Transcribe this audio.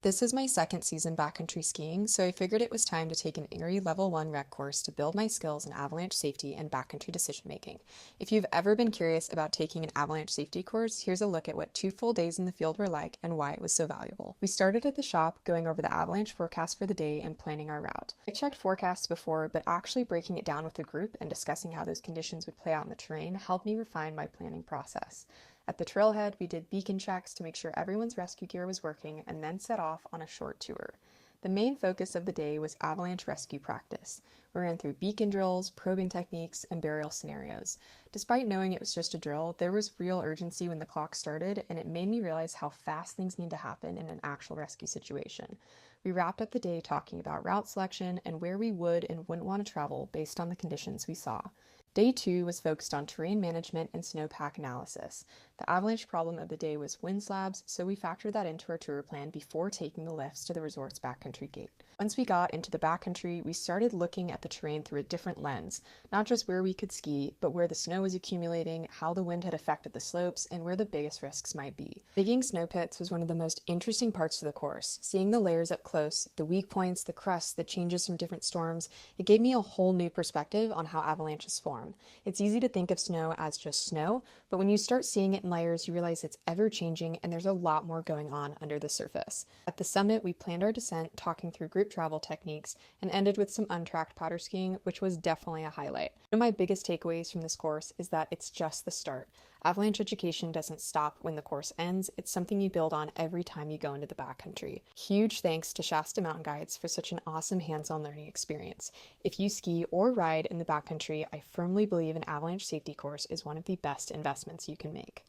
This is my second season backcountry skiing, so I figured it was time to take an Erie Level 1 rec course to build my skills in avalanche safety and backcountry decision making. If you've ever been curious about taking an avalanche safety course, here's a look at what 2 full days in the field were like and why it was so valuable. We started at the shop, going over the avalanche forecast for the day and planning our route. I checked forecasts before, but actually breaking it down with the group and discussing how those conditions would play out in the terrain helped me refine my planning process. At the trailhead, we did beacon checks to make sure everyone's rescue gear was working and then set off on a short tour. The main focus of the day was avalanche rescue practice. We ran through beacon drills, probing techniques, and burial scenarios. Despite knowing it was just a drill, there was real urgency when the clock started, and it made me realize how fast things need to happen in an actual rescue situation. We wrapped up the day talking about route selection and where we would and wouldn't want to travel based on the conditions we saw. Day 2 was focused on terrain management and snowpack analysis. The avalanche problem of the day was wind slabs, so we factored that into our tour plan before taking the lifts to the resort's backcountry gate. Once we got into the backcountry, we started looking at the terrain through a different lens, not just where we could ski, but where the snow was accumulating, how the wind had affected the slopes, and where the biggest risks might be. Digging snow pits was one of the most interesting parts of the course. Seeing the layers up close, the weak points, the crusts, the changes from different storms, it gave me a whole new perspective on how avalanches form. It's easy to think of snow as just snow, but when you start seeing it in layers, you realize it's ever changing and there's a lot more going on under the surface. At the summit, we planned our descent, talking through group travel techniques, and ended with some untracked powder skiing, which was definitely a highlight. One of my biggest takeaways from this course is that it's just the start. Avalanche education doesn't stop when the course ends, it's something you build on every time you go into the backcountry. Huge thanks to Shasta Mountain Guides for such an awesome hands-on learning experience. If you ski or ride in the backcountry, I firmly believe an avalanche safety course is one of the best investments you can make.